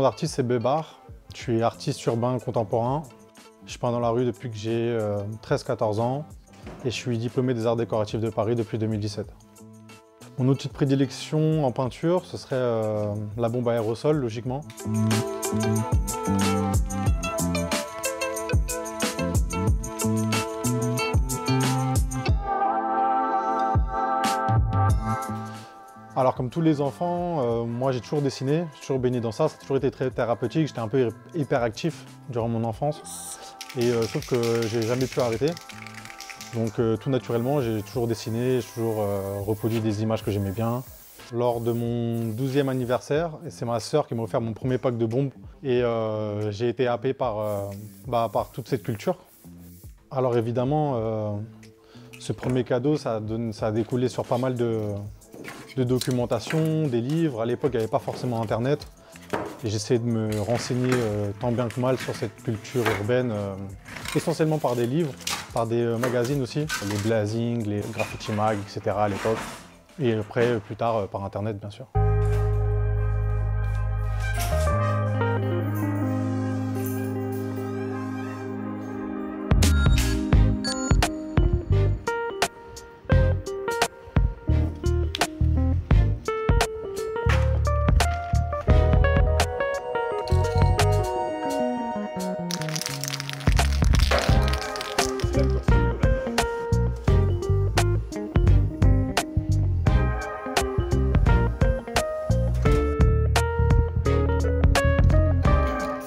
d'artiste, c'est Bébar. Je suis artiste urbain contemporain. Je peins dans la rue depuis que j'ai 13-14 ans et je suis diplômé des Arts décoratifs de Paris depuis 2017. Mon outil de prédilection en peinture, ce serait la bombe à aérosol, logiquement. Alors comme tous les enfants, moi j'ai toujours dessiné, j'ai toujours baigné dans ça a toujours été très thérapeutique, j'étais un peu hyperactif durant mon enfance. Et sauf que j'ai jamais pu arrêter. Donc tout naturellement, j'ai toujours dessiné, j'ai toujours reproduit des images que j'aimais bien. Lors de mon 12e anniversaire, c'est ma sœur qui m'a offert mon premier pack de bombes et j'ai été happé par toute cette culture. Alors évidemment, ce premier cadeau, ça a découlé sur pas mal de documentation, des livres. À l'époque, il n'y avait pas forcément Internet. Et j'essayais de me renseigner tant bien que mal sur cette culture urbaine, essentiellement par des livres, par des magazines aussi, les Blazing, les Graffiti Mag, etc. à l'époque. Et après, plus tard, par Internet, bien sûr.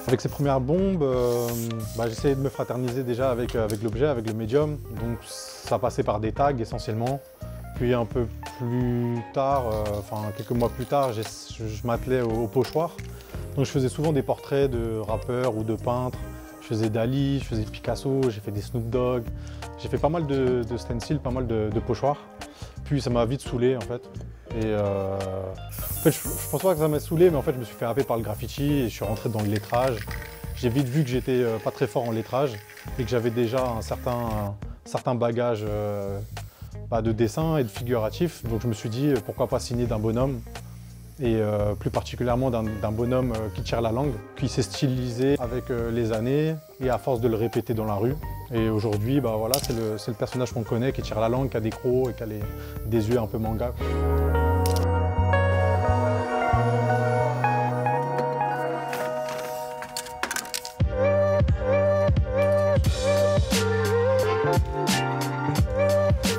Avec ces premières bombes, j'essayais de me fraterniser déjà avec l'objet, avec le médium. Donc ça passait par des tags essentiellement. Puis un peu plus tard, quelques mois plus tard, je m'attelais au pochoir. Donc je faisais souvent des portraits de rappeurs ou de peintres. Je faisais Dali, je faisais Picasso, j'ai fait des Snoop Dogg. J'ai fait pas mal de stencils, pas mal de pochoirs. Puis ça m'a vite saoulé en fait. Et en fait, je pense pas que ça m'a saoulé, mais en fait, je me suis fait happer par le graffiti et je suis rentré dans le lettrage. J'ai vite vu que j'étais pas très fort en lettrage et que j'avais déjà un certain bagage de dessin et de figuratif. Donc je me suis dit, pourquoi pas signer d'un bonhomme et plus particulièrement d'un bonhomme qui tire la langue, qui s'est stylisé avec les années et à force de le répéter dans la rue. Et aujourd'hui, voilà, c'est le personnage qu'on connaît, qui tire la langue, qui a des crocs et qui a des yeux un peu manga.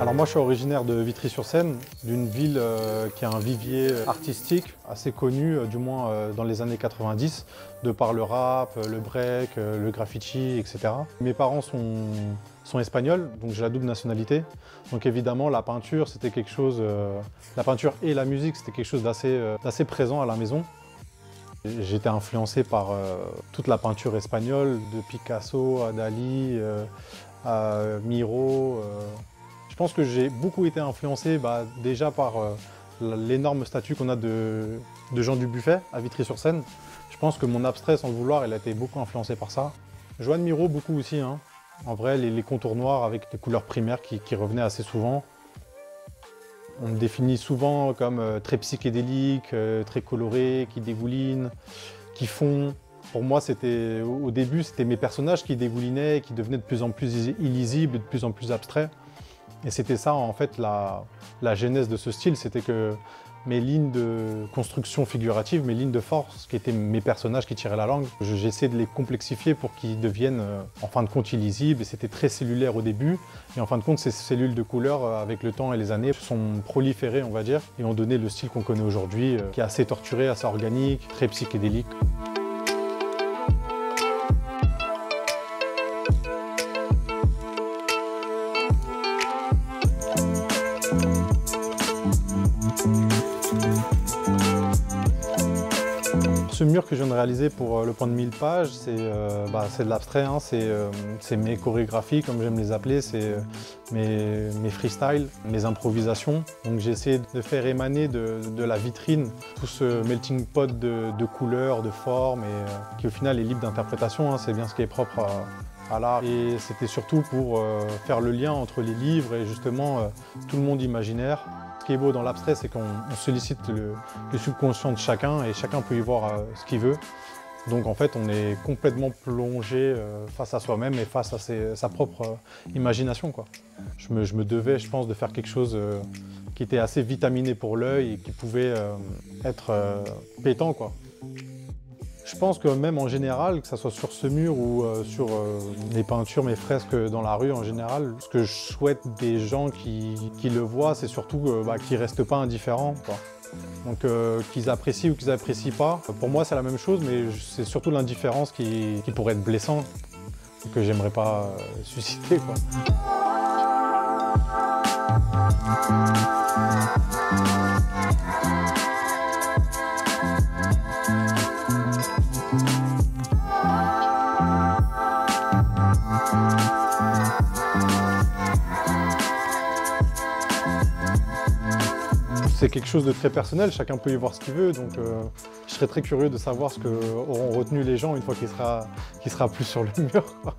Alors moi je suis originaire de Vitry-sur-Seine, d'une ville qui a un vivier artistique assez connu, du moins dans les années 90, de par le rap, le break, le graffiti, etc. Mes parents sont espagnols, donc j'ai la double nationalité. Donc évidemment la peinture c'était quelque chose, la peinture et la musique c'était quelque chose d'assez présent à la maison. J'étais influencé par toute la peinture espagnole, de Picasso à Dali, à Miro. Je pense que j'ai beaucoup été influencé déjà par l'énorme statue qu'on a de Jean Dubuffet à Vitry-sur-Seine. Je pense que mon abstrait, sans le vouloir, elle a été beaucoup influencée par ça. Joan Miro, beaucoup aussi. Hein. En vrai, les contours noirs avec des couleurs primaires qui revenaient assez souvent. On me définit souvent comme très psychédélique, très coloré, qui dégouline, qui fond. Pour moi, au début, c'était mes personnages qui dégoulinaient, qui devenaient de plus en plus illisibles, de plus en plus abstraits. Et c'était ça, en fait, la genèse de ce style, c'était que mes lignes de construction figurative, mes lignes de force, qui étaient mes personnages qui tiraient la langue, j'essaie de les complexifier pour qu'ils deviennent, en fin de compte, illisibles. Et c'était très cellulaire au début. Et en fin de compte, ces cellules de couleur, avec le temps et les années, sont proliférées, on va dire, et ont donné le style qu'on connaît aujourd'hui, qui est assez torturé, assez organique, très psychédélique. Ce mur que je viens de réaliser pour le point de 1000 pages, c'est de l'abstrait, hein, c'est mes chorégraphies, comme j'aime les appeler, c'est mes freestyles, mes improvisations. Donc j'ai essayé de faire émaner de la vitrine tout ce melting pot de couleurs, de formes, et qui au final est libre d'interprétation, hein, c'est bien ce qui est propre à l'art. Et c'était surtout pour faire le lien entre les livres et justement tout le monde imaginaire. Ce qui est beau dans l'abstrait, c'est qu'on sollicite le subconscient de chacun et chacun peut y voir ce qu'il veut. Donc en fait, on est complètement plongé face à soi-même et face à sa propre imagination, quoi. Je me devais, je pense, de faire quelque chose qui était assez vitaminé pour l'œil et qui pouvait être pétant, quoi. Je pense que même en général, que ce soit sur ce mur ou sur mes peintures, mes fresques dans la rue en général, ce que je souhaite des gens qui le voient, c'est surtout qu'ils ne restent pas indifférents, quoi. Donc qu'ils apprécient ou qu'ils n'apprécient pas, pour moi c'est la même chose, mais c'est surtout l'indifférence qui pourrait être blessant et que j'aimerais pas susciter, quoi. C'est quelque chose de très personnel, chacun peut y voir ce qu'il veut, donc je serais très curieux de savoir ce qu'auront retenu les gens une fois qu'il sera plus sur le mur, quoi.